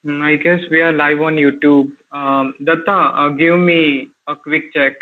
I guess we are live on YouTube. Datta, give me a quick check.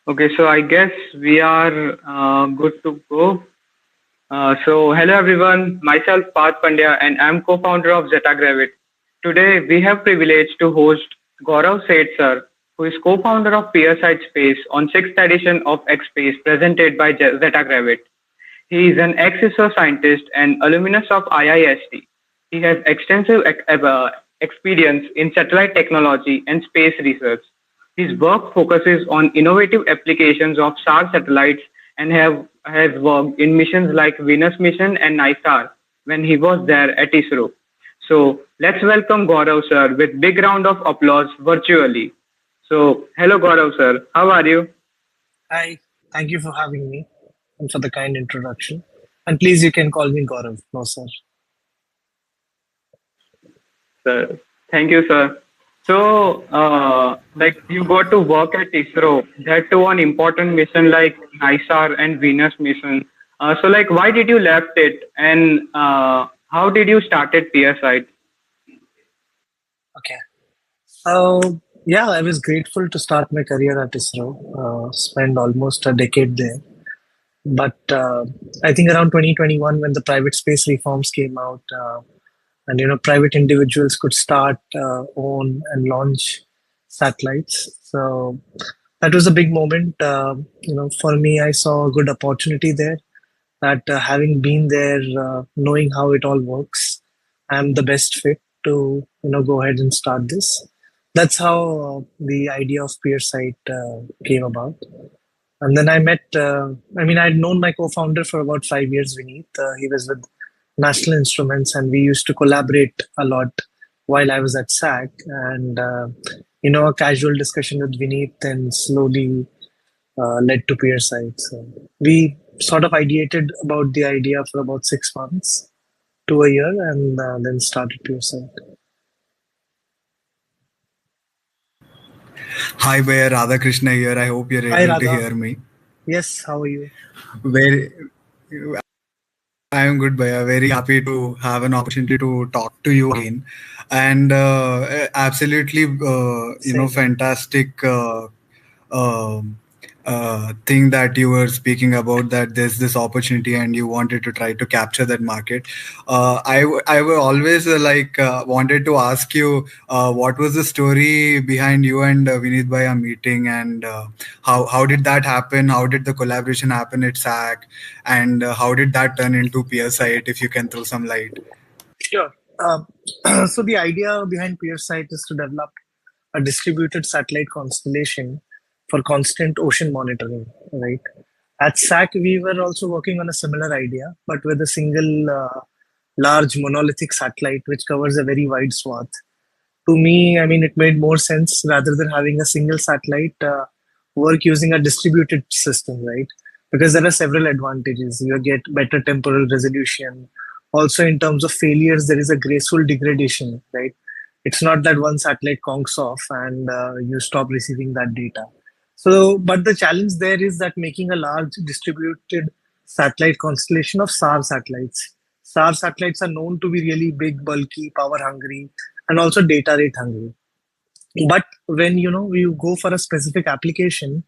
Okay, so I guess we are good to go. Hello everyone, myself Parth Pandya and I'm co-founder of ZetaGravit. Today we have privilege to host Gaurav Seth sir, who is co-founder of Piersight Space on 6th edition of XSpace presented by ZetaGravit. He is an ex-ISRO scientist and alumnus of IIST. He has extensive experience in satellite technology and space research. His work focuses on innovative applications of SAR satellites and has worked in missions like Venus mission and NISAR when he was there at ISRO. So let's welcome Gaurav sir with big round of applause virtually. So hello Gaurav sir, how are you? Hi, thank you for having me and for the kind introduction. And please, you can call me Gaurav. No, sir. Sir, thank you, sir. Like you got to work at ISRO, that too on important mission like NISAR and Venus mission. Like, why did you left it, and how did you started PSI? Okay. Yeah, I was grateful to start my career at ISRO, spend almost a decade there. But I think around 2021, when the private space reforms came out, and private individuals could start, own, and launch satellites. So that was a big moment. For me, I saw a good opportunity there. That having been there, knowing how it all works, I'm the best fit to go ahead and start this. That's how the idea of Piersight came about. And then I met. I'd known my co-founder for about 5 years. Vineet, he was with National Instruments, and we used to collaborate a lot while I was at SAC. And a casual discussion with Vineet then slowly led to Piersight. So we sort of ideated about the idea for about 6 months to a year, and then started Piersight. Hi, Bhaiya, Radha Krishna here. I hope you're Hi, able to Radha. hear me. Yes, how are you? Very, I am good, Bhaiya. Very happy to have an opportunity to talk to you again, and absolutely, Same. fantastic. Um Thing that you were speaking about, that there's this opportunity and you wanted to try to capture that market. I will always wanted to ask you, what was the story behind you and Vineet Bhaiya meeting, and how did that happen? How did the collaboration happen at SAC, and how did that turn into PSIT? If you can throw some light. Sure. So the idea behind Piersight is to develop a distributed satellite constellation for constant ocean monitoring, right? At SAC, we were also working on a similar idea, but with a single large monolithic satellite which covers a very wide swath. To me, it made more sense rather than having a single satellite work using a distributed system, right? Because there are several advantages. You get better temporal resolution. Also, in terms of failures, there is a graceful degradation, right? It's not that one satellite conks off and you stop receiving that data. So, but the challenge there is that making a large distributed satellite constellation of SAR satellites. SAR satellites are known to be really big, bulky, power hungry, and also data rate hungry. But when you go for a specific application,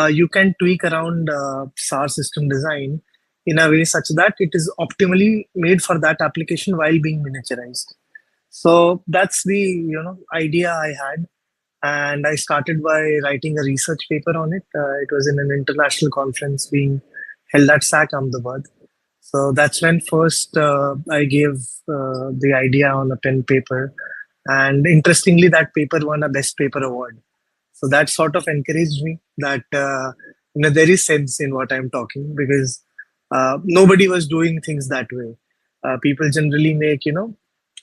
you can tweak around SAR system design in a way such that it is optimally made for that application while being miniaturized. So that's the idea I had. and I started by writing a research paper on it. It was in an international conference being held at SAC Ahmedabad. So that's when first I gave the idea on a pen paper, and interestingly, that paper won a Best Paper award. So that sort of encouraged me that there is sense in what I'm talking, because nobody was doing things that way. People generally make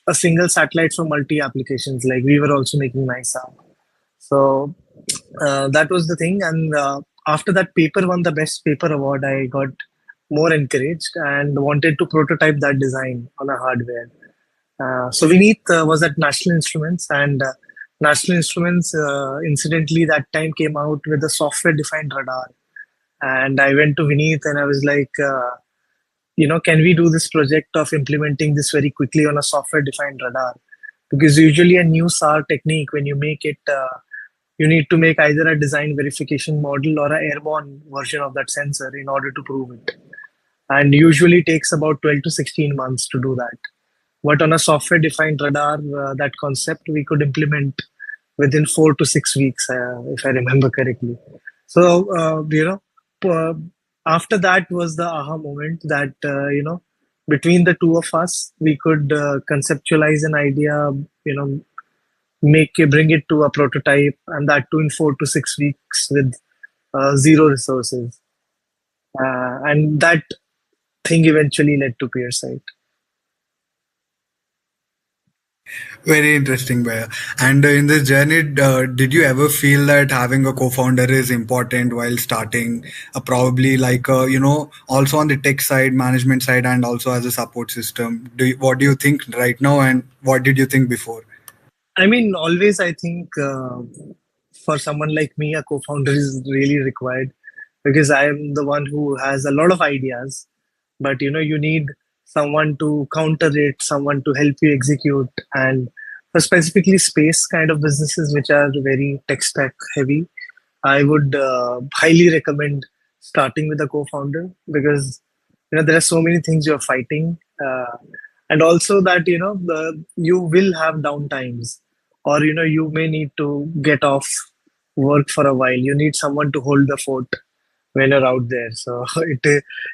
a single satellite for multi applications. Like we were also making NISAR. So that was the thing. And after that paper won the Best Paper award, I got more encouraged and wanted to prototype that design on a hardware. So Vineet was at National Instruments, and National Instruments, incidentally, that time came out with a software-defined radar. And I went to Vineet and I was like, can we do this project of implementing this very quickly on a software-defined radar? Because usually a new SAR technique, when you make it, you need to make either a design verification model or an airborne version of that sensor in order to prove it. And usually takes about 12 to 16 months to do that. But on a software defined radar, that concept we could implement within 4 to 6 weeks, if I remember correctly. So, after that was the aha moment that, between the two of us, we could conceptualize an idea, bring it to a prototype, and that too in 4 to 6 weeks with zero resources. And that thing eventually led to Piersight. Very interesting, Bhaiya. And in this journey, did you ever feel that having a co-founder is important while starting? Probably like, also on the tech side, management side, and also as a support system. What do you think right now, and what did you think before? I mean, always I think for someone like me, a co-founder is really required, because I am the one who has a lot of ideas, but you need someone to counter it, someone to help you execute. And for specifically space kind of businesses which are very tech stack heavy, I would highly recommend starting with a co-founder, because there are so many things you're fighting, and also that you will have downtimes, or you may need to get off work for a while. You need someone to hold the fort when you're out there. So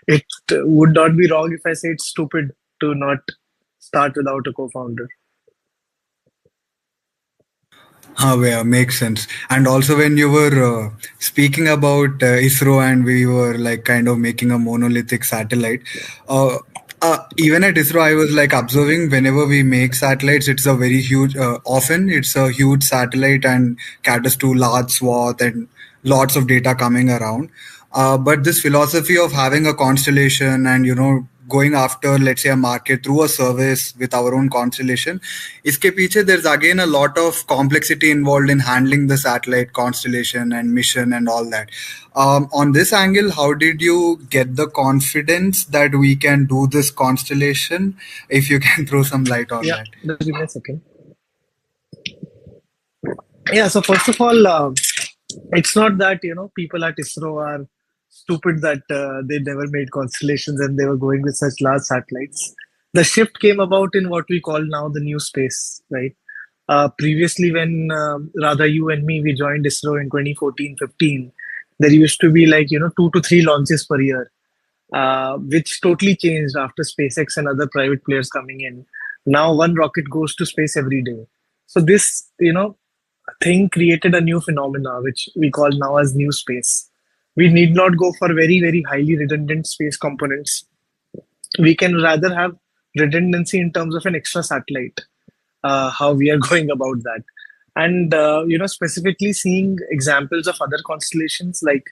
it would not be wrong if I say it's stupid to not start without a co-founder. Yeah, makes sense. And also, when you were speaking about ISRO and we were like kind of making a monolithic satellite, even at ISRO, I was like observing whenever we make satellites, it's a very huge, often it's a huge satellite and caters to large swath and lots of data coming around. But this philosophy of having a constellation and going after, let's say, a market through a service with our own constellation, iske piche there's again a lot of complexity involved in handling the satellite constellation and mission and all that. On this angle, how did you get the confidence that we can do this constellation? If you can throw some light on that. Just give me a second. Yeah, so first of all, it's not that people at ISRO are stupid that they never made constellations and they were going with such large satellites. The shift came about in what we call now the new space, right? Previously, when rather you and me we joined ISRO in 2014-15, there used to be like 2 to 3 launches per year, which totally changed after SpaceX and other private players coming in. Now one rocket goes to space every day. So this thing created a new phenomena which we call now as new space. We need not go for very, very highly redundant space components. We can rather have redundancy in terms of an extra satellite, how we are going about that. And specifically seeing examples of other constellations like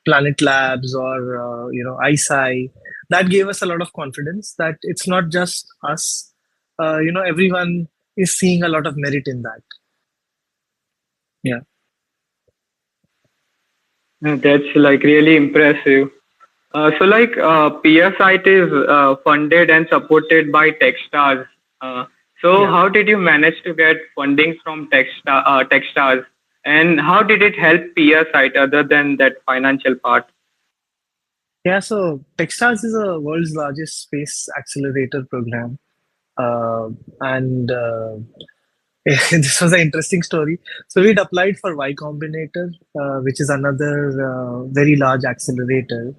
Planet Labs or ISI, that gave us a lot of confidence that it's not just us. Everyone is seeing a lot of merit in that. Yeah. That's like really impressive. So like PSIT is funded and supported by Techstars. So how did you manage to get funding from Techstars, and how did it help PSIT other than that financial part? Yeah, so Techstars is the world's largest space accelerator program. And This was an interesting story. So we'd applied for Y Combinator, which is another very large accelerator,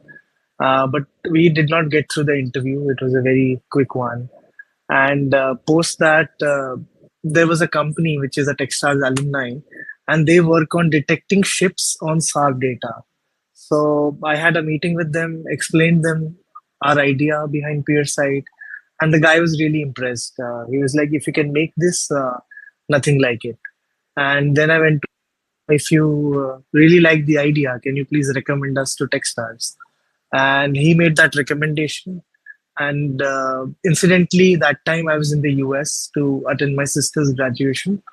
but we did not get through the interview. It was a very quick one. And post that, there was a company which is a Techstars alumni, and they work on detecting ships on SAR data. So I had a meeting with them, explained them our idea behind Piersight, and the guy was really impressed. He was like, "If you can make this, nothing like it." And then I went to, "If you really like the idea, can you please recommend us to Techstars?" And he made that recommendation. And incidentally, that time I was in the US to attend my sister's graduation.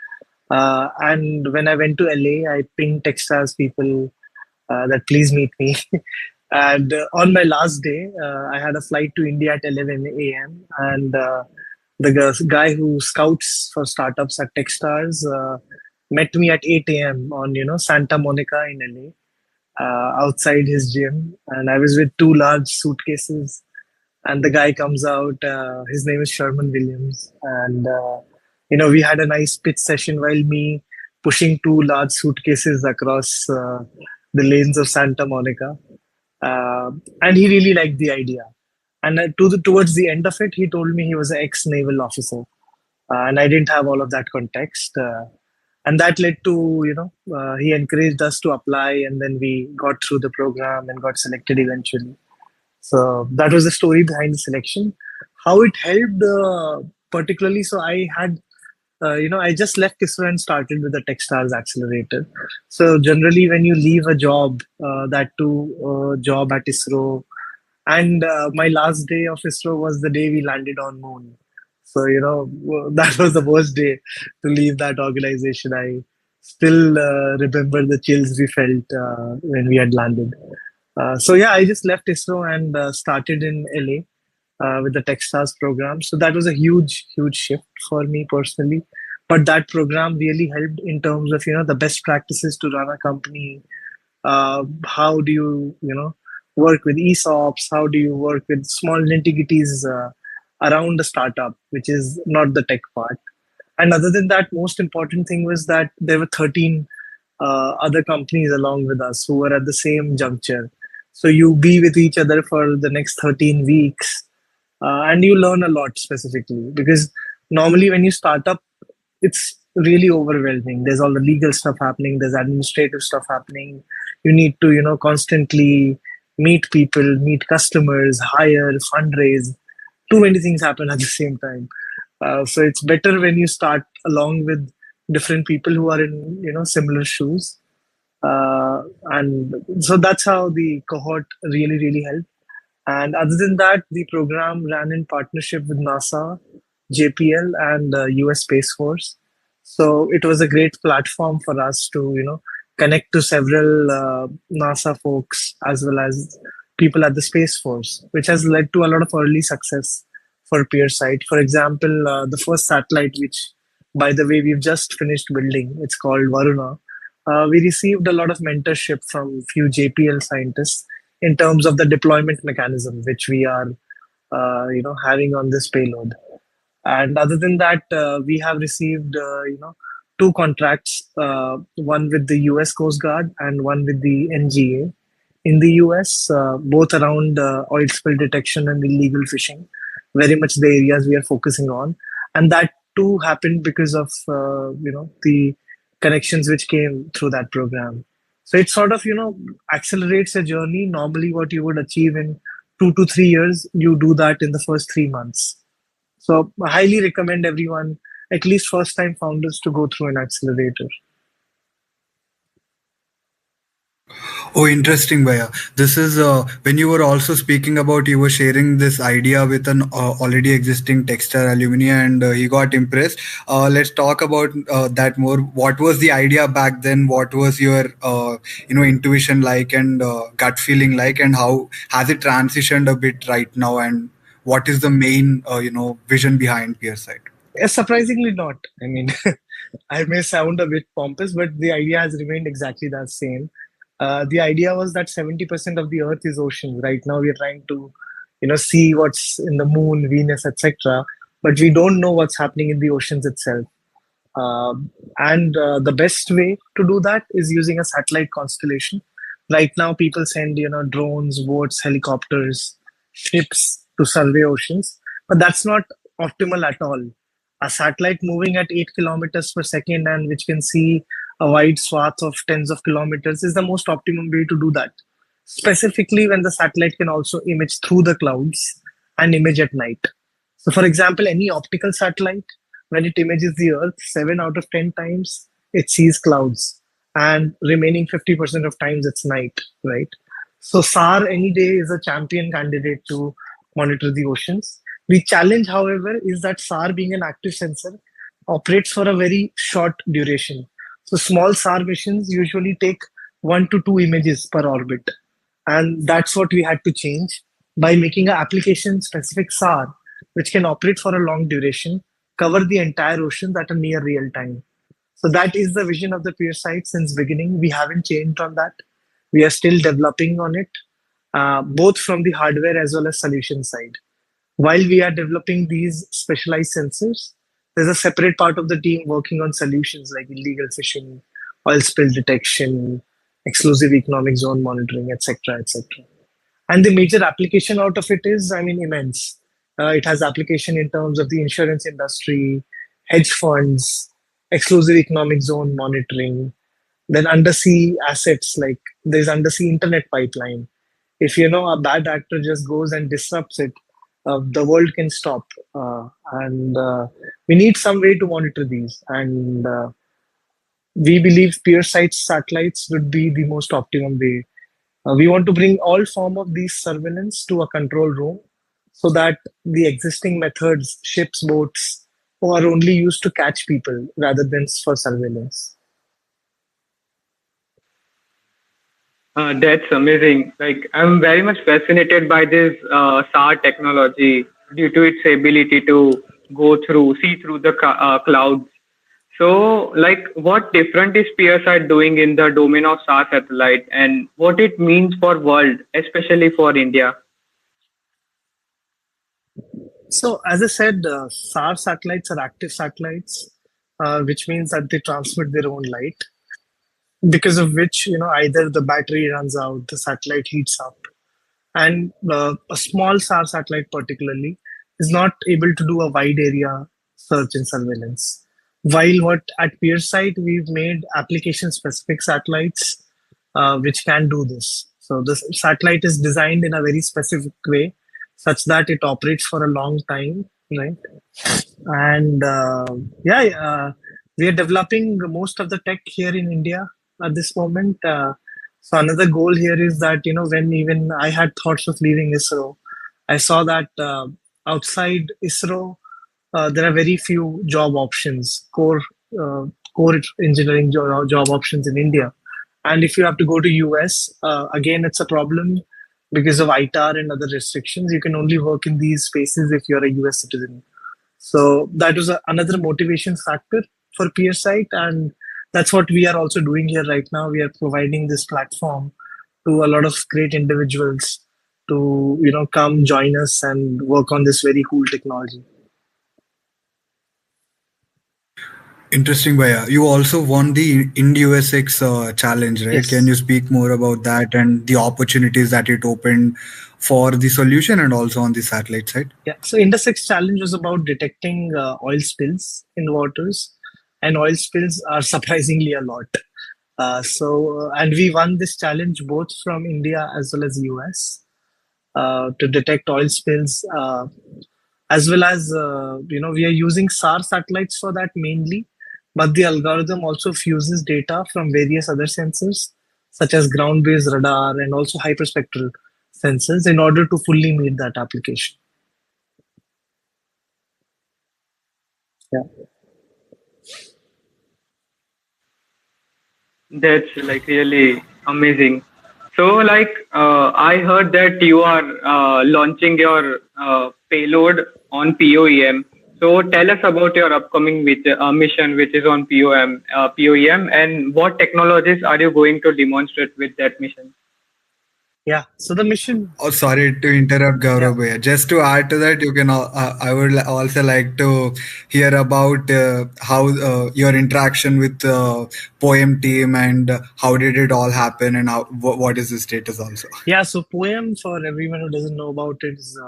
And when I went to LA, I pinged Techstars people that please meet me. And on my last day, I had a flight to India at 11 a.m. And the guy who scouts for startups at Techstars met me at 8 a.m. on Santa Monica in LA, outside his gym, and I was with two large suitcases. And the guy comes out. His name is Sherman Williams, and we had a nice pitch session while me pushing two large suitcases across the lanes of Santa Monica. And he really liked the idea. And towards the end of it, he told me he was an ex-naval officer, and I didn't have all of that context. And that led to, he encouraged us to apply, and then we got through the program and got selected eventually. So that was the story behind the selection. How it helped, particularly, so I had, I just left ISRO and started with the Techstars Accelerator. So generally, when you leave a job, that too, job at ISRO, and my last day of ISRO was the day we landed on Moon. So that was the worst day to leave that organization. I still remember the chills we felt when we had landed. So yeah, I just left ISRO and started in LA with the Techstars program. So that was a huge, huge shift for me personally. But that program really helped in terms of the best practices to run a company. How do you work with ESOPs? How do you work with small nitty-gritties around the startup, which is not the tech part? And other than that, most important thing was that there were 13 other companies along with us who were at the same juncture. So you be with each other for the next 13 weeks, and you learn a lot specifically, because normally when you start up, it's really overwhelming. There's all the legal stuff happening. There's administrative stuff happening. You need to, constantly meet people, meet customers, hire, fundraise. Too many things happen at the same time. So it's better when you start along with different people who are in, similar shoes. And so that's how the cohort really, really helped. And other than that, the program ran in partnership with NASA, JPL, and US Space Force. So it was a great platform for us to, connect to several NASA folks as well as people at the Space Force, which has led to a lot of early success for Piersight. For example, the first satellite, which, by the way, we've just finished building, it's called Varuna. We received a lot of mentorship from few JPL scientists in terms of the deployment mechanism, which we are, having on this payload. And other than that, we have received, two contracts, one with the US Coast Guard and one with the NGA in the US, both around oil spill detection and illegal fishing, very much the areas we are focusing on. And that too happened because of, the connections which came through that program. So it sort of, accelerates a journey. Normally, what you would achieve in 2 to 3 years, you do that in the first 3 months. So I highly recommend everyone, at least first-time founders, to go through an accelerator. Oh, interesting, Bhaiya. This is when you were also speaking about, you were sharing this idea with an already existing Techstar alumni, and he got impressed. Let's talk about that more. What was the idea back then? What was your intuition like, and gut feeling like, and how has it transitioned a bit right now? And what is the main vision behind Piersight? Surprisingly not. I mean, I may sound a bit pompous, but the idea has remained exactly the same. The idea was that 70% of the Earth is ocean. Right now, we are trying to, see what's in the moon, Venus, etc. But we don't know what's happening in the oceans itself. And the best way to do that is using a satellite constellation. Right now, people send drones, boats, helicopters, ships to survey oceans, but that's not optimal at all. A satellite moving at 8 kilometers per second and which can see a wide swath of tens of kilometers is the most optimum way to do that. Specifically, when the satellite can also image through the clouds and image at night. So, for example, any optical satellite, when it images the Earth, 7 out of 10 times it sees clouds, and remaining 50% of times it's night, right? So, SAR any day is a champion candidate to monitor the oceans. The challenge, however, is that SAR, being an active sensor, operates for a very short duration. So, small SAR missions usually take 1 to 2 images per orbit. And that's what we had to change by making an application specific SAR, which can operate for a long duration, cover the entire ocean at a near real time. So that is the vision of the Piersight since beginning. We haven't changed on that. We are still developing on it, both from the hardware as well as solution side. While we are developing these specialized sensors, there's a separate part of the team working on solutions like illegal fishing, oil spill detection, exclusive economic zone monitoring, etc., etc. And the major application out of it is, I mean, immense. It has application in terms of the insurance industry, hedge funds, exclusive economic zone monitoring, then undersea assets like there's undersea internet pipeline. If a bad actor just goes and disrupts it, the world can stop. And we need some way to monitor these. And we believe Piersight satellites would be the most optimum way. We want to bring all form of these surveillance to a control room so that the existing methods, ships, boats, are only used to catch people rather than for surveillance. That's amazing. Like, I'm very much fascinated by this SAR technology due to its ability to see through the clouds. So, like, what different is PSI doing in the domain of SAR satellite, and what it means for world, especially for India? So, as I said, SAR satellites are active satellites, which means that they transmit their own light, because of which either the battery runs out, the satellite heats up, and a small SAR satellite particularly is not able to do a wide area search and surveillance. While what at Piersight we've made application specific satellites which can do this. So the satellite is designed in a very specific way such that it operates for a long time, right? And we are developing most of the tech here in India at this moment. So another goal here is that when even I had thoughts of leaving ISRO, I saw that outside ISRO there are very few job options, core engineering job options in India. And if you have to go to US, again it's a problem because of ITAR and other restrictions. You can only work in these spaces if you're a US citizen. So that was another motivation factor for Piersight, and that's what we are also doing here right now. We are providing this platform to a lot of great individuals to come join us and work on this very cool technology. Interesting, Bhaiya. You also won the IndUSX challenge, right? Yes. Can you speak more about that and the opportunities that it opened for the solution and also on the satellite side? Yeah. So IndUSX challenge was about detecting oil spills in waters, and oil spills are surprisingly a lot. And we won this challenge both from India as well as US to detect oil spills, as well as we are using SAR satellites for that mainly, but the algorithm also fuses data from various other sensors such as ground-based radar and also hyperspectral sensors in order to fully meet that application. Yeah. That's like really amazing. So, like, I heard that you are launching your payload on POEM. So, tell us about your upcoming mission, which is on POEM, and what technologies are you going to demonstrate with that mission? Yeah. So the mission. Oh, sorry to interrupt, Yeah. Gaurav bhaiya. Just to add to that, you can. I would also like to hear about how your interaction with the poem team and how did it all happen and how what is the status also. Yeah. So Poem, for everyone who doesn't know about it, is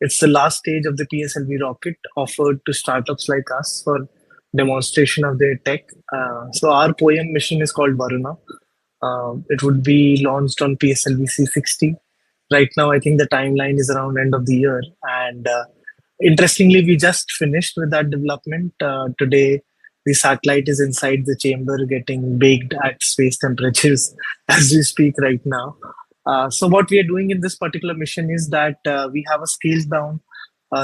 it's the last stage of the PSLV rocket offered to startups like us for demonstration of their tech. So our Poem mission is called Varuna. It would be launched on PSLV C60. Right now, I think the timeline is around end of the year. And interestingly, we just finished with that development. Today, the satellite is inside the chamber getting baked at space temperatures as we speak right now. So what we are doing in this particular mission is that we have a scaled down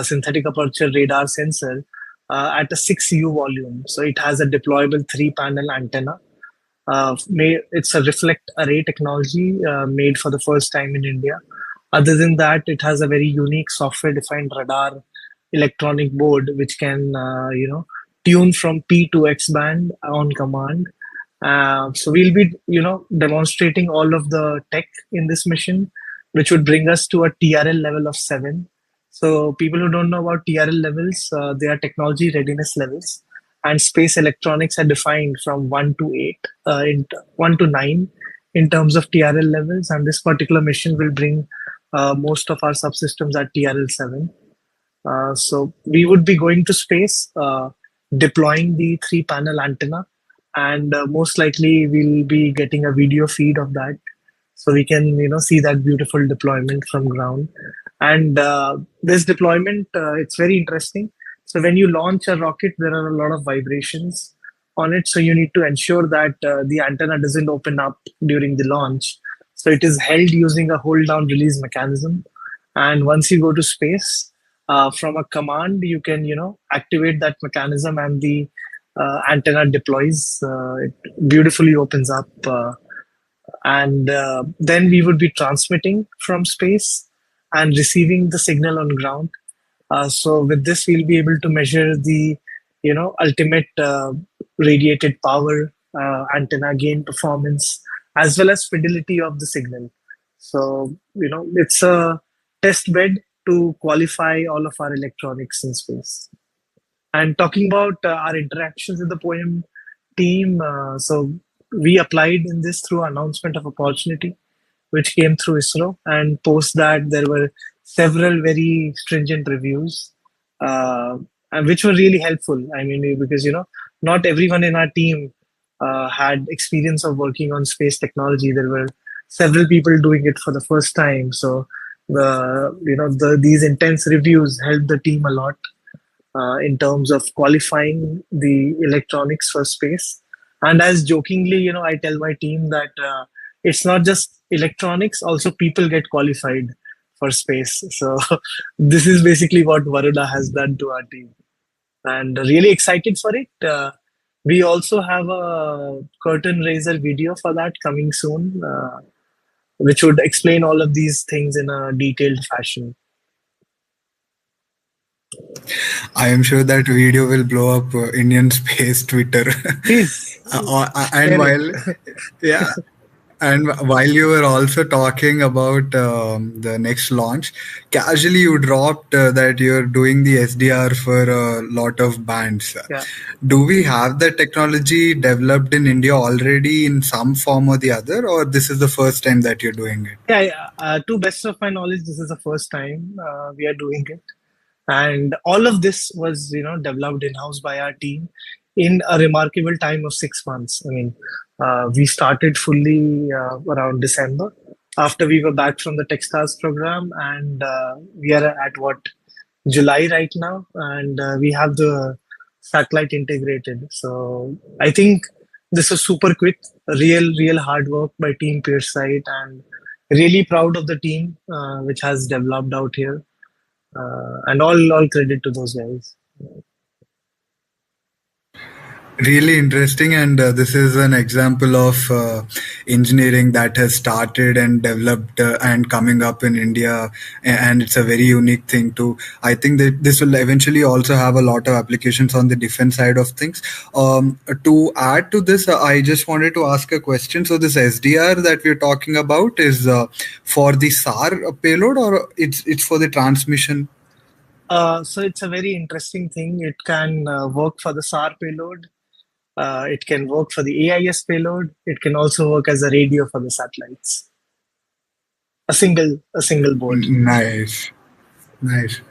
synthetic aperture radar sensor at a 6U volume. So it has a deployable 3-panel antenna. It's a reflect array technology made for the first time in India. Other than that, it has a very unique software-defined radar electronic board which can, tune from P to X band on command. So we'll be, demonstrating all of the tech in this mission, which would bring us to a TRL level of 7. So people who don't know about TRL levels, they are technology readiness levels, and space electronics are defined from 1 to 8, 1 to 9 in terms of TRL levels. And this particular mission will bring most of our subsystems at TRL 7. So we would be going to space, deploying the 3-panel antenna, and most likely we'll be getting a video feed of that, so we can see that beautiful deployment from ground. And this deployment, it's very interesting. So when you launch a rocket, there are a lot of vibrations on it. So you need to ensure that the antenna doesn't open up during the launch. So it is held using a hold down release mechanism. And once you go to space, from a command, you can activate that mechanism, and the antenna deploys. It beautifully opens up. And then we would be transmitting from space and receiving the signal on ground. So with this, we'll be able to measure the, ultimate radiated power, antenna gain performance, as well as fidelity of the signal. So, it's a test bed to qualify all of our electronics in space. And talking about our interactions with the Poem team, so we applied in this through announcement of opportunity, which came through ISRO, and post that there were several very stringent reviews, and which were really helpful. I mean, because not everyone in our team had experience of working on space technology. There were several people doing it for the first time, so these intense reviews helped the team a lot in terms of qualifying the electronics for space. And as jokingly, I tell my team that it's not just electronics, also people get qualified for space. So this is basically what Varuna has done to our team. And really excited for it. We also have a curtain raiser video for that coming soon, which would explain all of these things in a detailed fashion. I am sure that video will blow up Indian space Twitter. Please. And while, yeah, and while you were also talking about the next launch, casually you dropped that you're doing the SDR for a lot of bands. Yeah. Do we have the technology developed in India already in some form or the other, or this is the first time that you're doing it? Yeah, to best of my knowledge, this is the first time we are doing it. And all of this was, developed in-house by our team in a remarkable time of 6 months. I mean, we started fully around December after we were back from the Techstars program, and we are at July right now, and we have the satellite integrated. So I think this was super quick, real hard work by Team Piersight, and really proud of the team which has developed out here. And all credit to those guys. Really interesting, and this is an example of engineering that has started and developed and coming up in India, and it's a very unique thing too. I think that this will eventually also have a lot of applications on the defense side of things. To add to this, I just wanted to ask a question. So this SDR that we're talking about is for the SAR payload, or it's for the transmission? So it's a very interesting thing. It can work for the SAR payload. It can work for the AIS payload. It can also work as a radio for the satellites. A single board. Nice. Nice.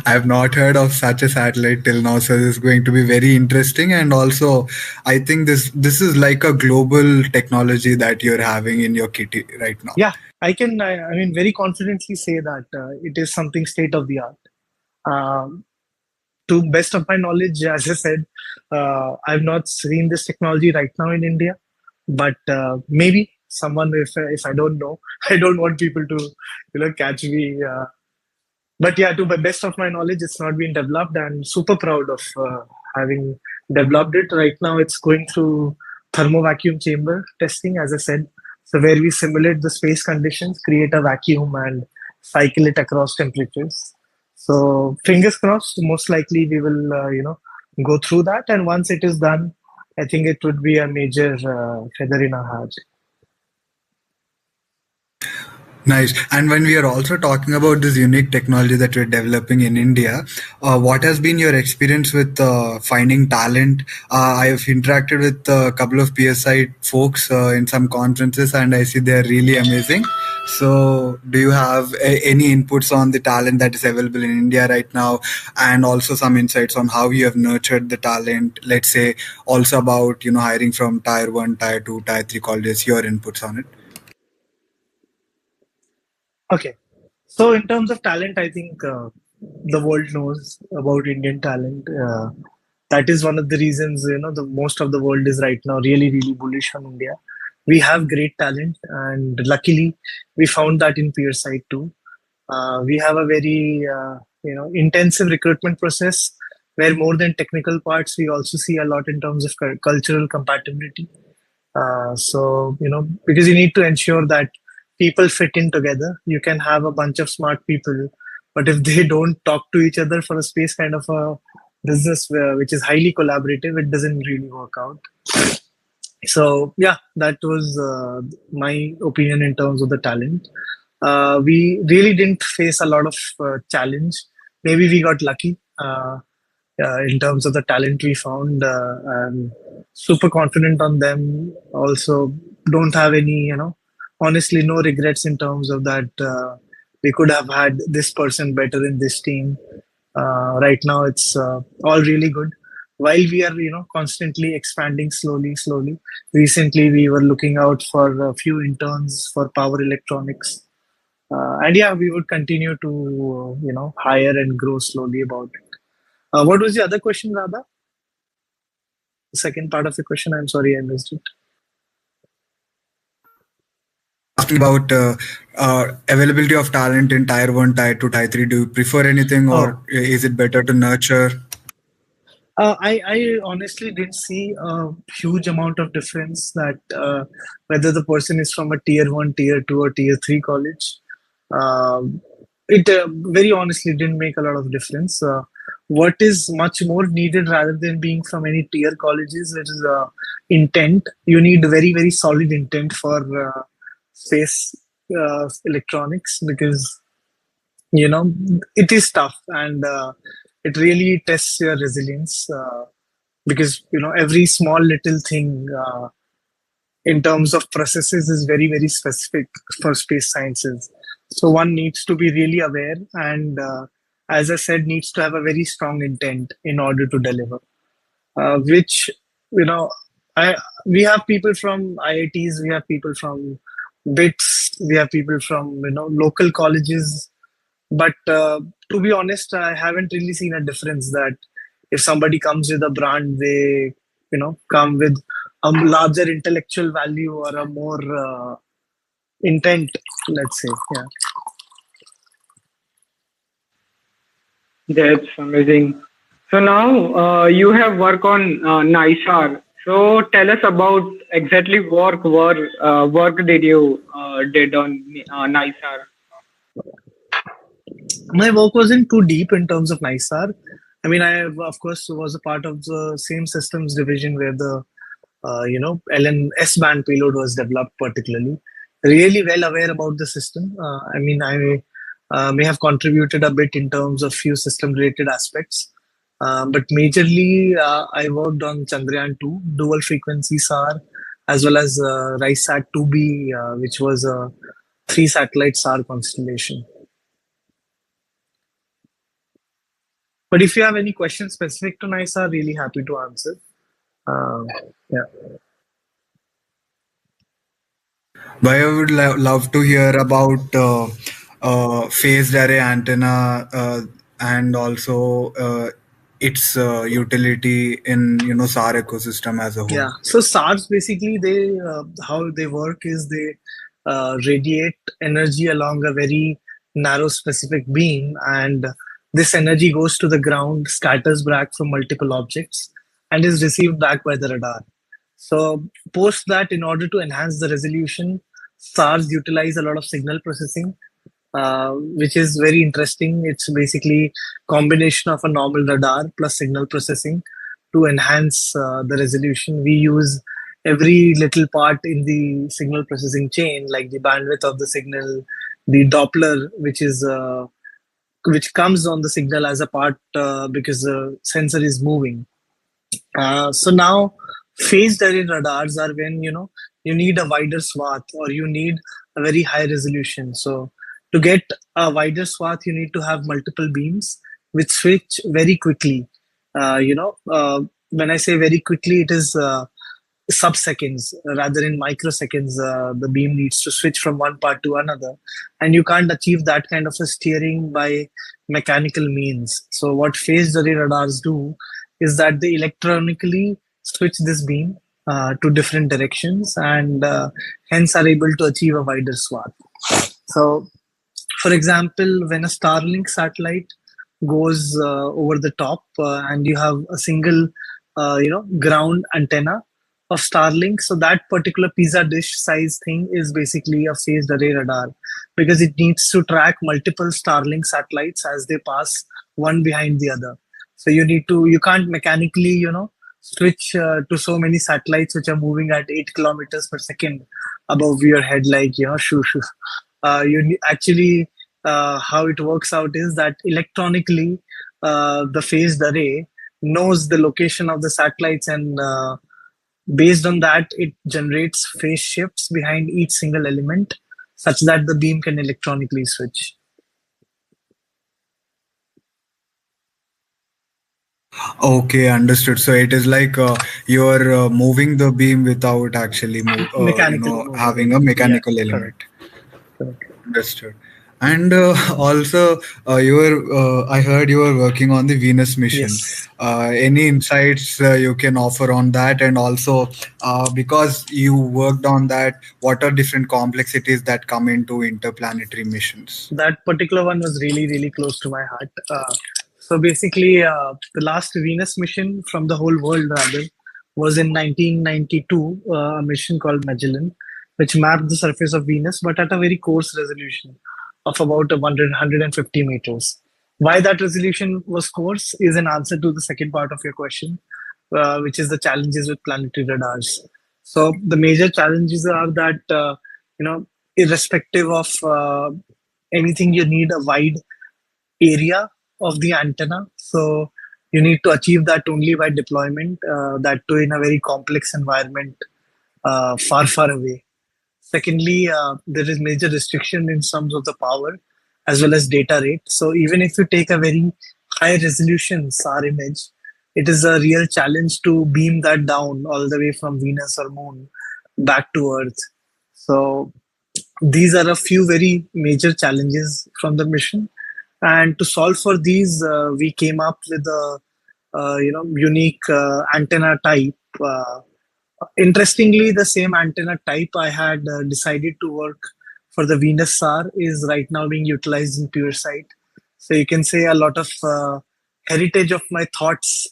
I have not heard of such a satellite till now, so this is going to be very interesting. And also, I think this is like a global technology that you're having in your kitty right now. Yeah, I mean, very confidently say that it is something state of the art. To best of my knowledge, as I said, I've not seen this technology right now in India, but maybe someone, if I don't know, I don't want people to catch me. But yeah, to the best of my knowledge, it's not been developed. I'm super proud of having developed it. Right now, it's going through thermo vacuum chamber testing, as I said. So where we simulate the space conditions, create a vacuum, and cycle it across temperatures. So fingers crossed. Most likely, we will go through that. And once it is done, I think it would be a major feather in our hat. Nice. And when we are also talking about this unique technology that we're developing in India, what has been your experience with finding talent? I have interacted with a couple of PSI folks in some conferences, and I see they're really amazing. So, do you have any inputs on the talent that is available in India right now, and also some insights on how you have nurtured the talent? Let's say also about hiring from tier 1, tier 2, tier 3 colleges. Your inputs on it. Okay. So in terms of talent, I think the world knows about Indian talent. That is one of the reasons the most of the world is right now really really bullish on India. We have great talent, and luckily we found that in Piersight too. We have a very intensive recruitment process where more than technical parts, we also see a lot in terms of cultural compatibility. So, because you need to ensure that people fit in together. You can have a bunch of smart people, but if they don't talk to each other for a space kind of a business which is highly collaborative, it doesn't really work out. So, yeah, that was my opinion in terms of the talent. We really didn't face a lot of challenge. Maybe we got lucky. In terms of the talent we found. I'm super confident on them. Also, don't have any, honestly, no regrets in terms of that. We could have had this person better in this team. Right now, it's all really good. While we are, constantly expanding slowly. Recently, we were looking out for a few interns for power electronics. And yeah, we would continue to, hire and grow slowly about it. What was the other question, Radha? The second part of the question, I'm sorry, I missed it. Asking about availability of talent in tier 1, tier 2, tier 3. Do you prefer anything, or is it better to nurture? I honestly didn't see a huge amount of difference that whether the person is from a tier 1, tier 2, or tier 3 college. It very honestly didn't make a lot of difference. What is much more needed rather than being from any tier colleges, it is intent. You need very, very solid intent for space electronics, because it is tough, and it really tests your resilience, because every small little thing in terms of processes is very very specific for space sciences. So one needs to be really aware, and as I said, needs to have a very strong intent in order to deliver, which you know I we have people from IITs, we have people from BITS, we have people from local colleges, but to be honest, I haven't really seen a difference that if somebody comes with a brand, they come with a larger intellectual value or a more intent, let's say. Yeah. That's amazing. So now you have work on NISAR. So tell us about exactly work did you did on NISAR? My work wasn't too deep in terms of NISAR. I mean, I of course was a part of the same systems division where the LN S-band payload was developed particularly. Really well aware about the system. I mean, I may have contributed a bit in terms of few system-related aspects. But majorly, I worked on Chandrayaan 2, dual frequency SAR, as well as RISAT 2B, which was a three satellite SAR constellation. But if you have any questions specific to NISAR, really happy to answer. Yeah. But I would love to hear about phased array antenna and also its utility in SAR ecosystem as a whole. Yeah. So SARs basically they how they work is they radiate energy along a very narrow specific beam, and this energy goes to the ground, scatters back from multiple objects, and is received back by the radar. So post that, in order to enhance the resolution, SARs utilize a lot of signal processing, which is very interesting. It's basically combination of a normal radar plus signal processing to enhance the resolution. We use every little part in the signal processing chain, like the bandwidth of the signal, the Doppler, which comes on the signal as a part because the sensor is moving. So now phased array radars are when you need a wider swath or you need a very high resolution. So to get a wider swath, you need to have multiple beams which switch very quickly. When I say very quickly, it is sub-seconds rather in microseconds. The beam needs to switch from one part to another, and you can't achieve that kind of a steering by mechanical means. So what phased array radars do is that they electronically switch this beam to different directions, and hence are able to achieve a wider swath. So for example, when a Starlink satellite goes over the top and you have a single ground antenna of Starlink, so that particular pizza dish size thing is basically a phased array radar, because it needs to track multiple Starlink satellites as they pass one behind the other. So you can't mechanically switch to so many satellites which are moving at 8 kilometers per second above your head, like shoo shoo. Actually, how it works out is that electronically the phased array knows the location of the satellites, and based on that it generates phase shifts behind each single element such that the beam can electronically switch. Okay, understood. So it is like you're moving the beam without actually having a mechanical element. Correct. Understood. And also, I heard you were working on the Venus mission. Yes. Any insights you can offer on that? And also, because you worked on that, what are different complexities that come into interplanetary missions? That particular one was really, really close to my heart. So basically, the last Venus mission from the whole world, rather, was in 1992, a mission called Magellan, which mapped the surface of Venus, but at a very coarse resolution of about 150 meters. Why that resolution was coarse is an answer to the second part of your question, which is the challenges with planetary radars. So the major challenges are that, irrespective of anything, you need a wide area of the antenna. So you need to achieve that only by deployment, that too in a very complex environment, far, far away. Secondly, there is major restriction in terms of the power as well as data rate. So even if you take a very high resolution SAR image, it is a real challenge to beam that down all the way from Venus or Moon back to Earth. So these are a few very major challenges from the mission. And to solve for these, we came up with a unique antenna type. Interestingly, the same antenna type I had decided to work for the Venus SAR is right now being utilized in Piersight. So you can say a lot of heritage of my thoughts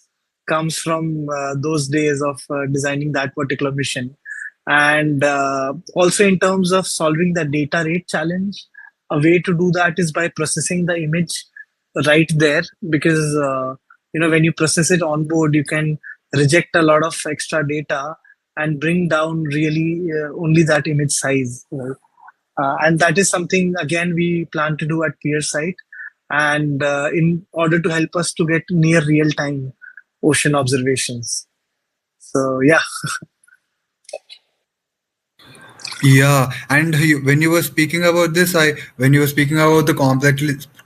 comes from those days of designing that particular mission. And also, in terms of solving the data rate challenge, a way to do that is by processing the image right there, because when you process it on board, you can reject a lot of extra data and bring down really only that image size. And that is something, again, we plan to do at Piersight, and in order to help us to get near real time ocean observations. So yeah. Yeah, and when you were speaking about this, when you were speaking about the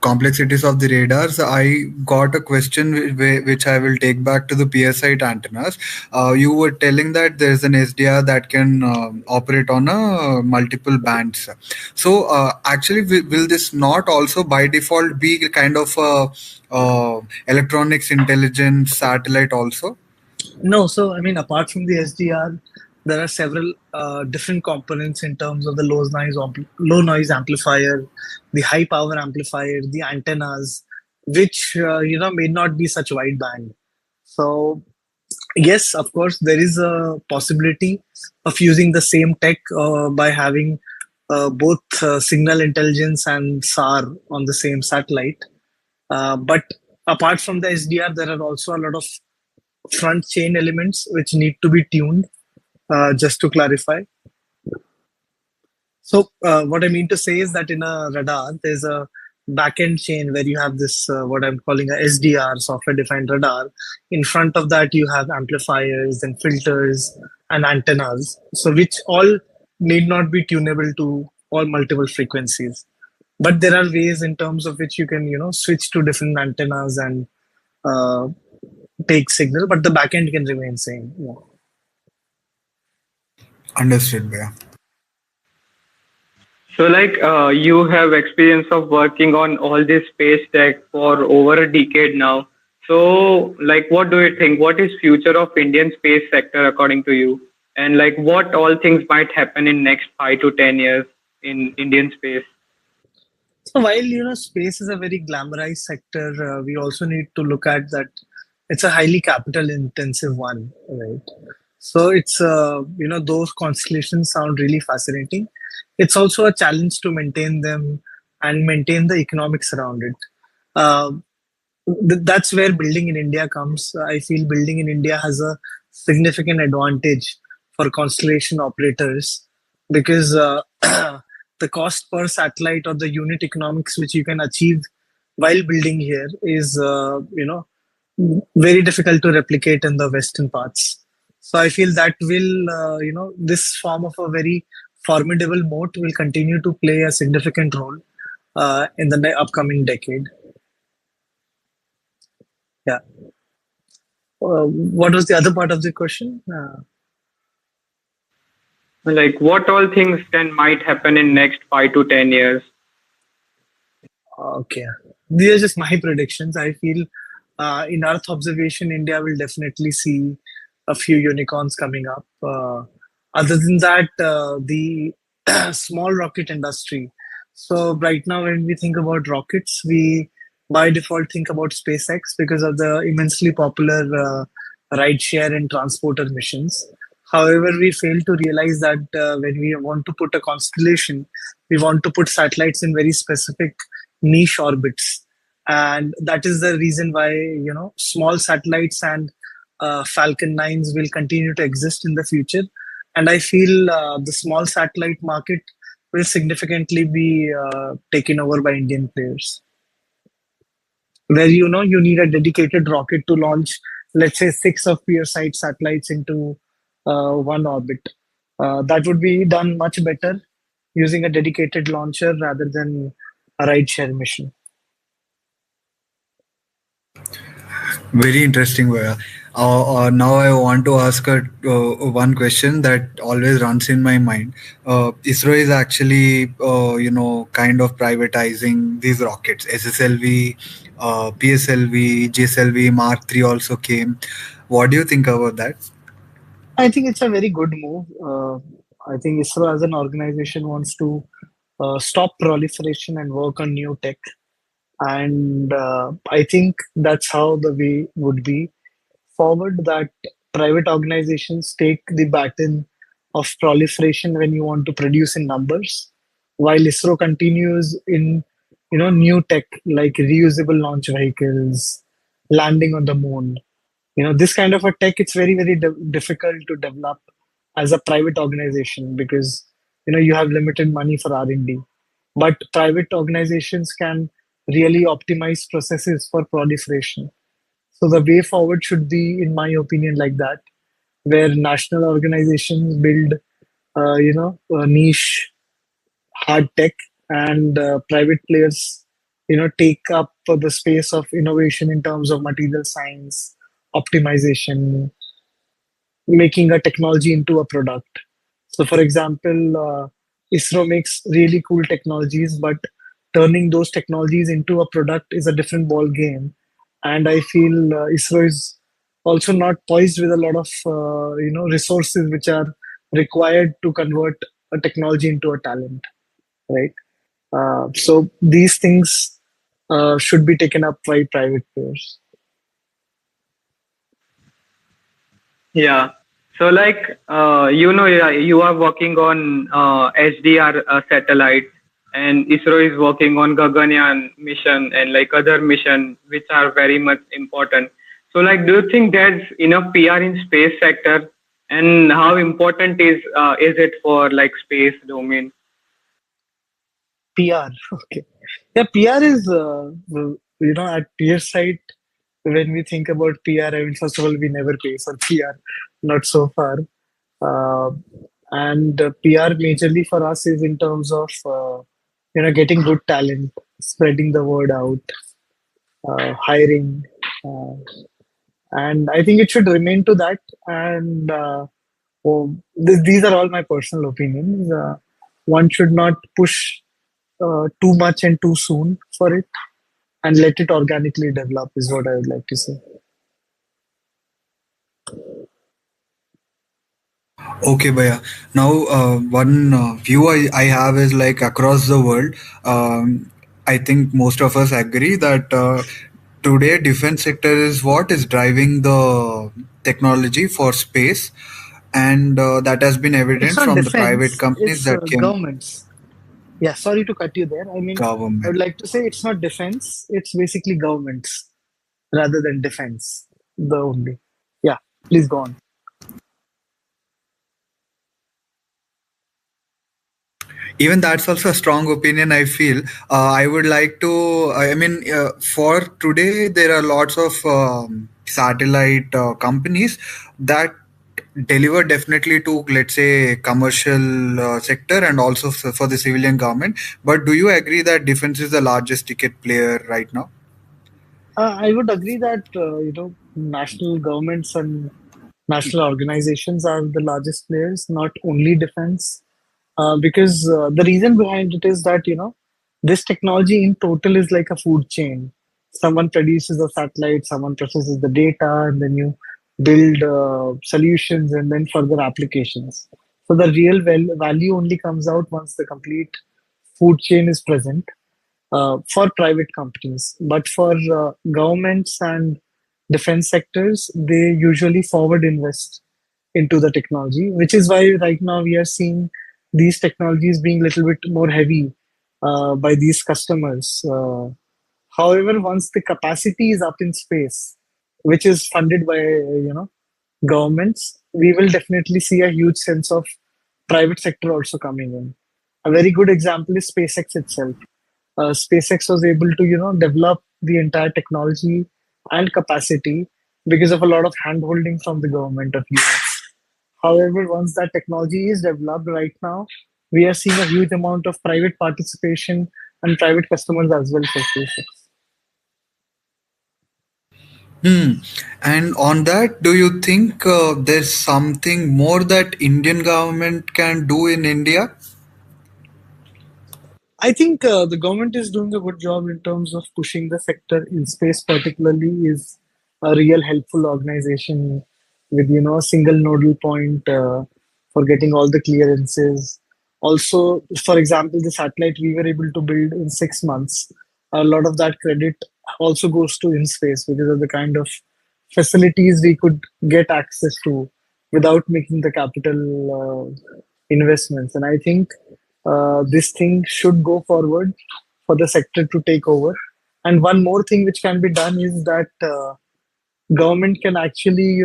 complexities of the radars, I got a question which I will take back to the PSI antennas. You were telling that there is an SDR that can operate on a multiple bands. So actually, will this not also by default be kind of a electronics intelligence satellite also? No, so I mean, apart from the SDR, there are several different components in terms of the low noise amplifier, the high power amplifier, the antennas, which may not be such wideband. So yes, of course, there is a possibility of using the same tech by having both signal intelligence and SAR on the same satellite. But apart from the SDR, there are also a lot of front chain elements which need to be tuned. Just to clarify, so what I mean to say is that in a radar, there's a backend chain where you have this what I'm calling a SDR, software defined radar. In front of that, you have amplifiers and filters and antennas, so which all need not be tunable to all multiple frequencies. But there are ways in terms of which you can switch to different antennas and uh, take signal, but the backend can remain same. Yeah. Understood, Bhaiya. So, like, you have experience of working on all this space tech for over a decade now. So, like, what do you think? What is future of Indian space sector according to you? And like, what all things might happen in next 5 to 10 years in Indian space? So while space is a very glamorized sector, we also need to look at that it's a highly capital intensive one, right? So it's those constellations sound really fascinating. It's also a challenge to maintain them and maintain the economics around it. Uh, that's where building in India comes. I feel building in India has a significant advantage for constellation operators, because the cost per satellite or the unit economics which you can achieve while building here is very difficult to replicate in the western parts. So I feel that will this form of a very formidable moat will continue to play a significant role in the upcoming decade. Yeah. What was the other part of the question? Like, what all things can might happen in next 5 to 10 years? Okay. These are just my predictions. I feel in Earth observation, India will definitely see a few unicorns coming up. Other than that, the small rocket industry. So right now, when we think about rockets, we by default think about SpaceX because of the immensely popular rideshare and transporter missions. However, we fail to realize that when we want to put a constellation, we want to put satellites in very specific niche orbits, and that is the reason why small satellites and Falcon 9s will continue to exist in the future. And I feel the small satellite market will significantly be taken over by Indian players, where you need a dedicated rocket to launch, let's say, 6 of Piersight satellites into one orbit. That would be done much better using a dedicated launcher rather than a rideshare mission. Very interesting, Vaya. Now I want to ask one question that always runs in my mind. ISRO is actually, kind of privatizing these rockets. SSLV, PSLV, GSLV, Mark III also came. What do you think about that? I think it's a very good move. I think ISRO as an organization wants to stop proliferation and work on new tech. And I think that's how the way would be forward, that private organizations take the baton of proliferation when you want to produce in numbers, while ISRO continues in new tech like reusable launch vehicles, landing on the moon. This kind of a tech, it's very difficult to develop as a private organization, because you have limited money for R&D. But private organizations can really optimize processes for proliferation. So the way forward should be, in my opinion, like that, where national organizations build a niche hard tech, and private players take up the space of innovation in terms of material science, optimization, making a technology into a product. So, for example, ISRO makes really cool technologies, but turning those technologies into a product is a different ball game. And I feel ISRO is also not poised with a lot of resources which are required to convert a technology into a talent, right? So these things should be taken up by private players. Yeah. So yeah, you are working on HDR satellites, and ISRO is working on Gaganyaan mission and like other mission which are very much important. So do you think there's enough PR in space sector, and how important is it for like space domain? PR, okay. Yeah, PR is, at Piersight, when we think about PR, I mean, first of all, we never pay for PR, not so far. Uh, and PR majorly for us is in terms of, getting good talent, spreading the word out, hiring. Uh, and I think it should remain to that. And these are all my personal opinions. One should not push too much and too soon for it, and let it organically develop, is what I would like to say. Okay, Bhaiya. Now, one view I have is like across the world. I think most of us agree that today defense sector is what is driving the technology for space, and that has been It's evident not from the private defense, companies it's that came governments. Yeah, sorry to cut you there. I mean, I would government. like to say it's not defense, it's basically governments rather than defense. The only. Yeah, please go on. Even that's also a strong opinion, I feel. I would like to, I mean, for today there are lots of satellite companies that deliver definitely to, let's say, commercial sector and also for the civilian government. But do you agree that defense is the largest ticket player right now? I would agree that national governments and national organizations are the largest players, not only defense. Because the reason behind it is that this technology in total is like a food chain. Someone produces a satellite, someone processes the data, and then you build solutions and then further applications. So the real value only comes out once the complete food chain is present for private companies. But for governments and defense sectors, they usually forward invest into the technology, which is why right now we are seeing these technologies being a little bit more heavy by these customers. However, once the capacity is up in space, which is funded by governments, we will definitely see a huge sense of private sector also coming in. A very good example is SpaceX itself. SpaceX was able to develop the entire technology and capacity because of a lot of handholding from the government of US. However, once that technology is developed right now, we are seeing a huge amount of private participation and private customers as well for SpaceX. Hmm. And on that, do you think there's something more that Indian government can do in India? I think the government is doing a good job in terms of pushing the sector in space. Particularly, is a real helpful organization with a single nodal point for getting all the clearances. Also, for example, the satellite we were able to build in 6 months. a lot of that credit also goes to InSpace because of the kind of facilities we could get access to without making the capital investments. And I think this thing should go forward for the sector to take over. And one more thing which can be done is that government can actually,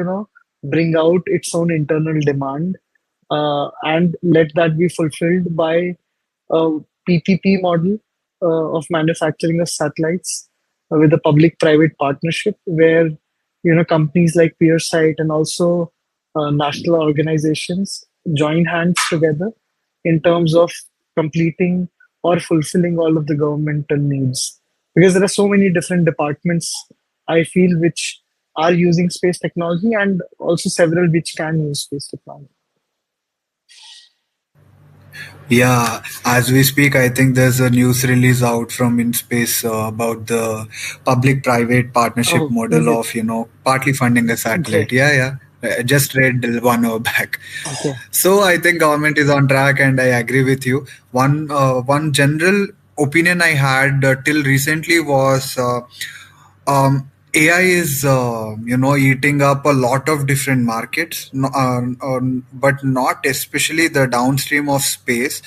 bring out its own internal demand and let that be fulfilled by a PPP model of manufacturing of satellites with a public-private partnership, where companies like Piersight and also national organizations join hands together in terms of completing or fulfilling all of the governmental needs. Because there are so many different departments, I feel, which are using space technology, and also several which can use space technology. Yeah, as we speak, I think there's a news release out from InSpace about the public-private partnership Oh, is model it? of, partly funding a Okay. satellite. Yeah, yeah. I just read 1 hour back. Okay. So I think government is on track, and I agree with you. One general opinion I had till recently was AI is eating up a lot of different markets, but not especially the downstream of space.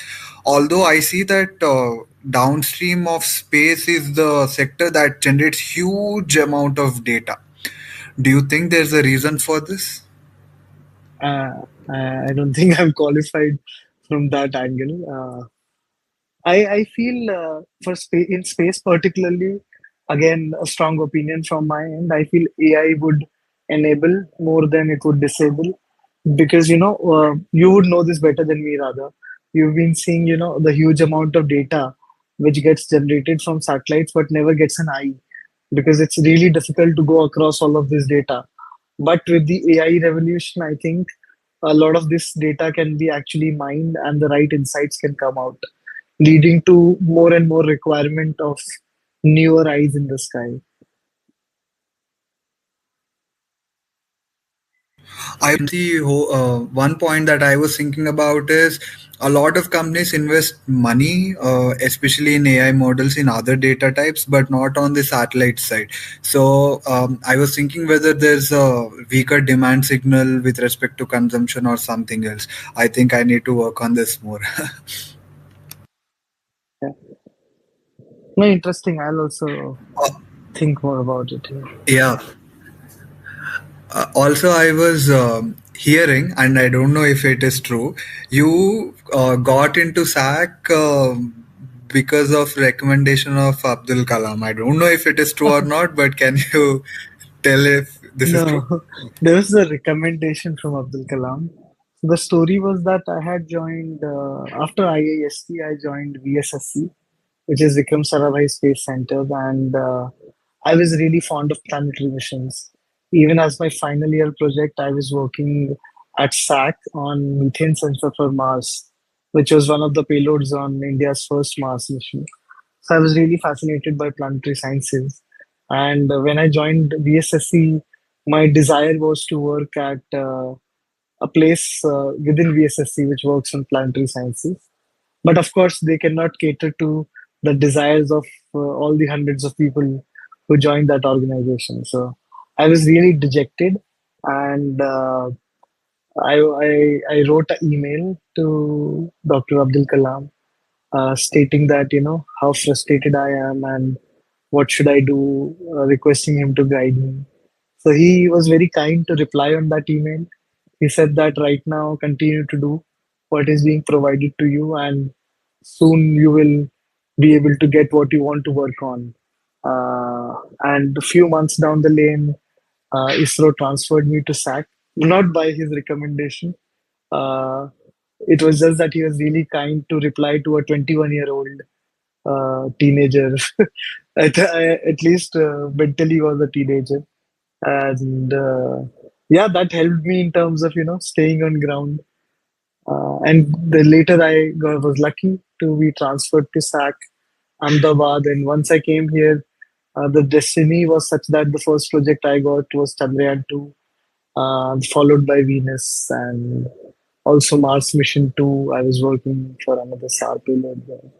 Although I see that downstream of space is the sector that generates huge amount of data. Do you think there's a reason for this? Uh, I don't think I'm qualified from that angle. I feel in space particularly, again, a strong opinion from my end. I feel AI would enable more than it would disable, because you would know this better than me. Rather, you've been seeing the huge amount of data which gets generated from satellites but never gets an eye, because it's really difficult to go across all of this data. But with the AI revolution, I think a lot of this data can be actually mined and the right insights can come out, leading to more and more requirement of newer eyes in the sky. I see one point that I was thinking about is a lot of companies invest money, especially in AI models in other data types, but not on the satellite side. So I was thinking whether there's a weaker demand signal with respect to consumption or something else. I think I need to work on this more. Yeah. No, interesting. I'll also think more about it. Yeah. Yeah. Also, I was hearing, and I don't know if it is true, you got into SAC because of recommendation of Abdul Kalam. I don't know if it is true or not, but can you tell if this is true? No, there was a recommendation from Abdul Kalam. So the story was that I had joined after IIST. I joined VSSC, which is Vikram Sarabhai Space Center, and I was really fond of planetary missions. Even as my final year project, I was working at SAC on methane sensor for Mars, which was one of the payloads on India's first Mars mission. So I was really fascinated by planetary sciences. And when I joined VSSC, my desire was to work at a place within VSSC which works on planetary sciences. But of course, they cannot cater to the desires of all the hundreds of people who joined that organization. So I was really dejected, and I wrote an email to Dr. Abdul Kalam stating that how frustrated I am and what should I do, requesting him to guide me. So he was very kind to reply on that email. He said that right now continue to do what is being provided to you, and soon you will be able to get what you want to work on. And a few months down the lane, ISRO transferred me to SAC, not by his recommendation. Uh, it was just that he was really kind to reply to a 21-year-old teenager. At least mentally was a teenager, and yeah, that helped me in terms of staying on ground. And later was lucky to be transferred to SAC Ahmedabad, and once I came here, the destiny was such that the first project I got was Chandrayaan 2, followed by Venus, and also Mars Mission 2. I was working for another SAR payload there.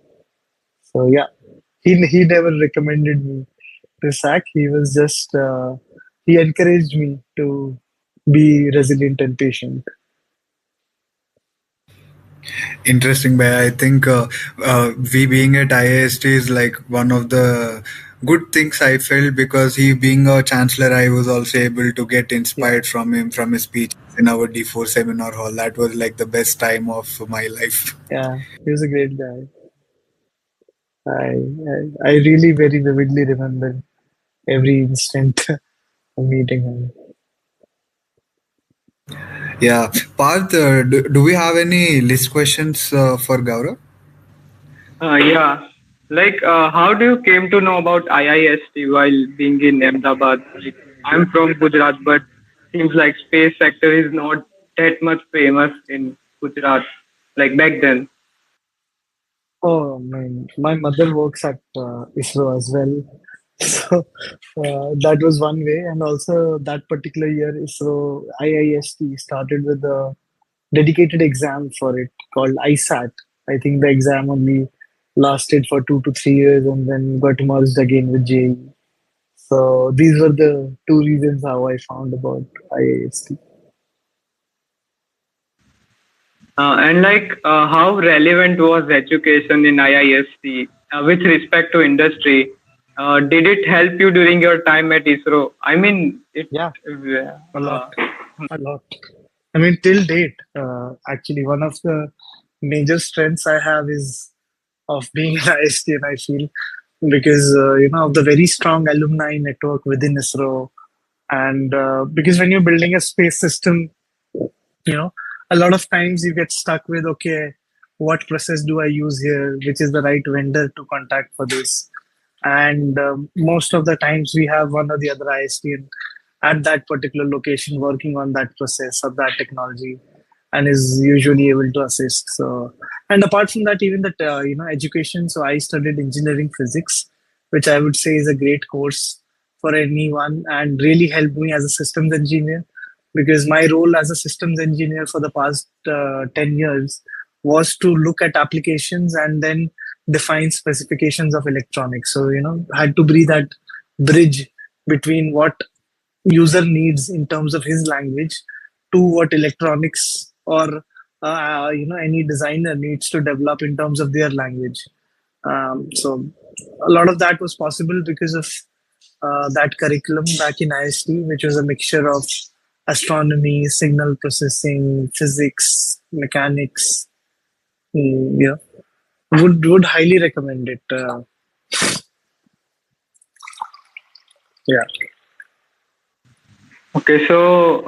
So yeah. he never recommended me to sack. He was just he encouraged me to be resilient and patient. Interesting, but I think we being at IIST is like one of the good things I felt, because he being a chancellor, I was also able to get Yeah, inspired from him, from his speech in our D4 seminar hall. That was like the best time of my life. yeah, he was a great guy. I really very vividly remember every instant of meeting him. Yeah, Parth, do we have any list questions for Gaurav? Yeah. Like, how do you came to know about IIST while being in Ahmedabad? Like, I'm from Gujarat, but seems like space sector is not that much famous in Gujarat, like back then. Oh, my mother works at ISRO as well. So that was one way. And also that particular year, ISRO IIST started with a dedicated exam for it called ISAT. I think the exam only lasted for 2 to 3 years and then got merged again with JE. So these were the two reasons how I found about IIST. And like, how relevant was education in IIST with respect to industry? Did it help you during your time at ISRO? I mean, it. Yeah, a lot, Uh, a lot. I mean, till date, actually, one of the major strengths I have is of being an IST, and I feel because of the very strong alumni network within ISRO, and because when you're building a space system, you know, a lot of times you get stuck with, okay, what process do I use here? Which is the right vendor to contact for this? And most of the times we have one or the other IST at that particular location working on that process or that technology and is usually able to assist. So, and apart from that, even that, education. So I studied engineering physics, which I would say is a great course for anyone and really helped me as a systems engineer, because my role as a systems engineer for the past 10 years was to look at applications and then define specifications of electronics. So, I had to be that bridge between what user needs in terms of his language to what electronics or any designer needs to develop in terms of their language. So a lot of that was possible because of that curriculum back in IST, which was a mixture of astronomy, signal processing, physics, mechanics. Yeah, would highly recommend it. Yeah. okay, so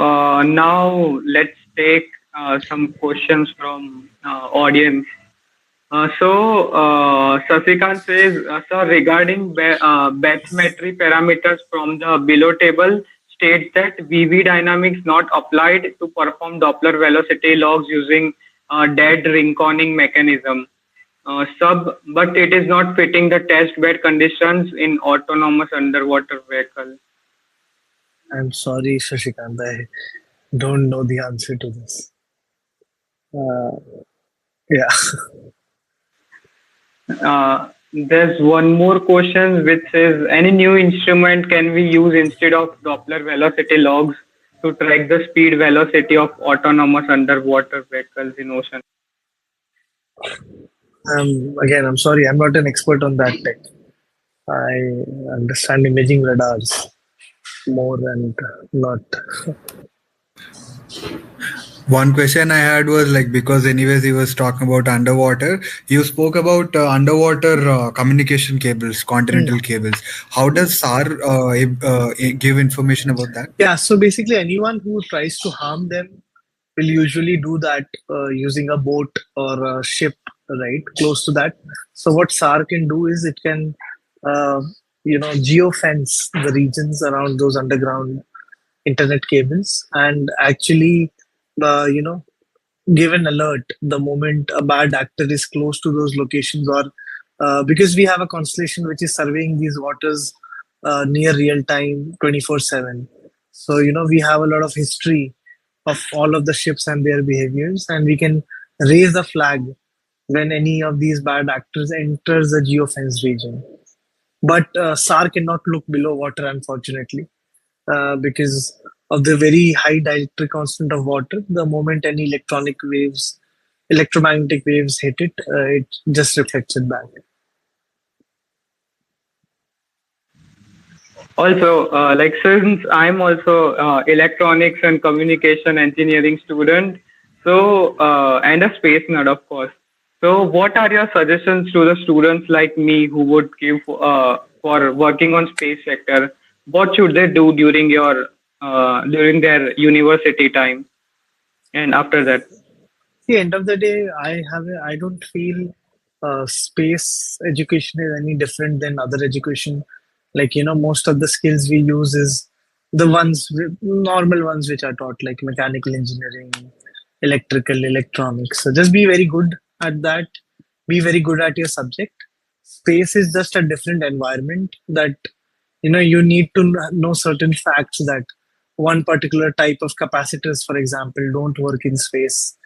now let's take some questions from audience. Sasikant says, sir, regarding bathymetry parameters from the below table states that VV dynamics not applied to perform Doppler velocity logs using dead ring-conning mechanism. But it is not fitting the test bed conditions in autonomous underwater vehicle. I'm sorry, Shashikant. I don't know the answer to this. Uh, yeah. There's one more question which says, any new instrument can we use instead of Doppler velocity logs to track the speed velocity of autonomous underwater vehicles in ocean? Again, I'm sorry. I'm not an expert on that tech. I understand imaging radars more and not. One question I had was like, because anyways he was talking about underwater. You spoke about underwater communication cables, Hmm. continental cables. How does SAR give information about that? Yeah. So basically, anyone who tries to harm them will usually do that using a boat or a ship, right, close to that. So what SAR can do is it can, uh, geofence the regions around those underground internet cables and actually, give an alert the moment a bad actor is close to those locations, or because we have a constellation which is surveying these waters near real time 24/7. So we have a lot of history of all of the ships and their behaviors, and we can raise the flag when any of these bad actors enters the geofence region. But SAR cannot look below water, unfortunately, because of the very high dielectric constant of water. The moment any electromagnetic waves hit it, it just reflects it back. Also, like since I'm also electronics and communication engineering student, so and a space nerd, of course. So, what are your suggestions to the students like me who would give for working on space sector? What should they do during their university time and after that? The end of the day, I don't feel space education is any different than other education. Like, most of the skills we use is the normal ones which are taught, like mechanical engineering, electrical, electronics. So just be very good at that. Be very good at your subject. Space is just a different environment that you need to know certain facts that one particular type of capacitors, for example, don't work in space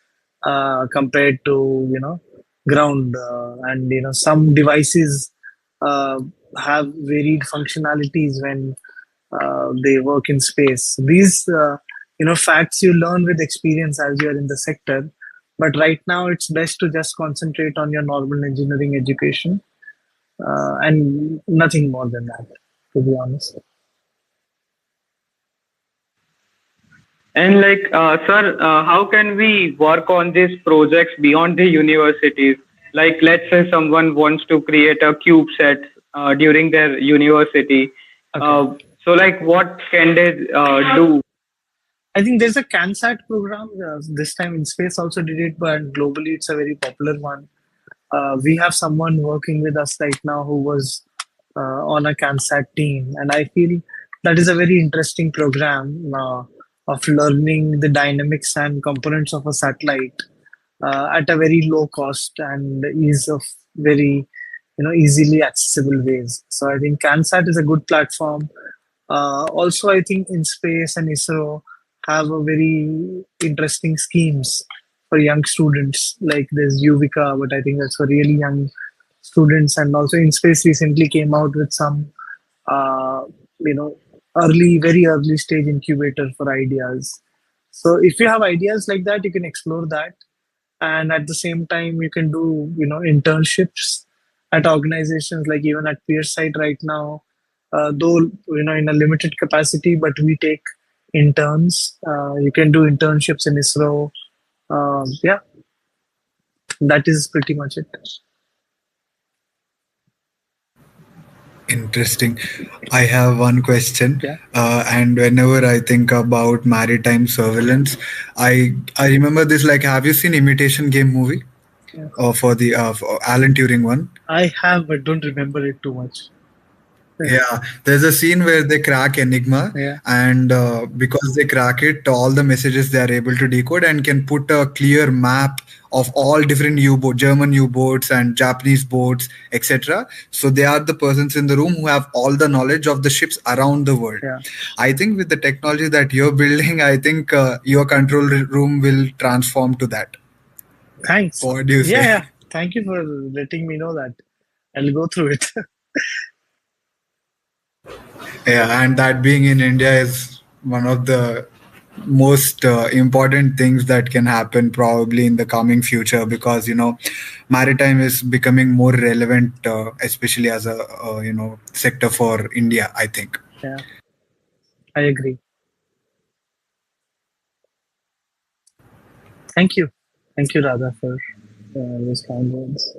compared to ground, and some devices uh, have varied functionalities when they work in space. These facts you learn with experience as you are in the sector, but right now it's best to just concentrate on your normal engineering education, and nothing more than that, to be honest. And like, sir, how can we work on these projects beyond the universities? Like, let's say someone wants to create a CubeSat during their university. Okay. So, like, what can they do? I think there's a CanSat program. This time in space also did it, but globally it's a very popular one. We have someone working with us right now who was on a CanSat team, and I feel that is a very interesting program of learning the dynamics and components of a satellite at a very low cost and ease of very easily accessible ways. So I think CanSat is a good platform. Also, I think in space and ISRO have a very interesting schemes for young students. Like there's Yuvika, but I think that's for really young students. And also in space recently came out with some, uh, you know, very early stage incubator for ideas. So if you have ideas like that, you can explore that, and at the same time you can do internships at organizations like even at Piersight right now, though in a limited capacity, but we take interns. You can do internships in ISRO. Yeah, that is pretty much it. Interesting. I have one question, Yeah. and whenever I think about maritime surveillance, I remember this. Like, have you seen Imitation Game movie? Yeah. For the for Alan Turing one? I have, but don't remember it too much. Yeah, there's a scene where they crack Enigma, Yeah. and because they crack it, all the messages they are able to decode and can put a clear map of all different German U-boats and Japanese boats, etc. So they are the persons in the room who have all the knowledge of the ships around the world. Yeah. I think with the technology that you're building, I think your control room will transform to that. Thanks. What do you say? Yeah. Thank you for letting me know that. I'll go through it. Yeah, and that being in India is one of the most important things that can happen probably in the coming future, because maritime is becoming more relevant, especially as a sector for India, I think. Yeah, I agree. Thank you. Thank you, Radha, for those kind words.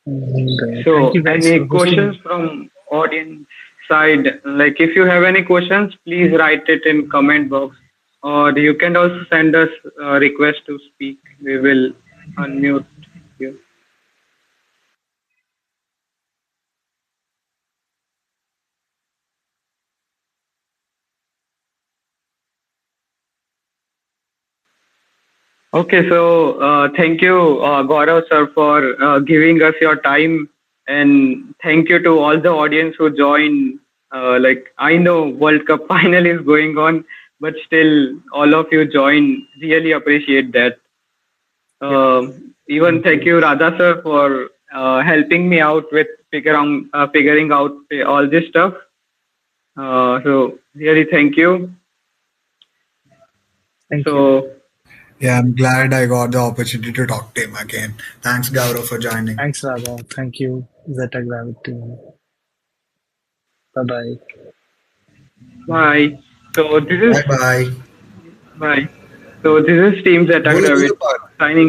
And, So, thank you guys any for hosting. questions from audience side? Like, if you have any questions, please write it in comment box, or you can also send us a request to speak. We will unmute you. Okay, so thank you, Gaurav sir, for giving us your time, and thank you to all the audience who joined. Like, I know World Cup final is going on, but still all of you join. Really appreciate that. Even thank you, Radha sir, for helping me out with figuring out all this stuff. So really thank you. Thank you. So Yeah, I'm glad I got the opportunity to talk to him again. Thanks, Gaurav, for joining. Thanks, Radha. Thank you, ZetaGravit team. Bye-bye. bye. So this is Bye bye. bye. So this is Team बोलो ZetaGravit बोलो signing off.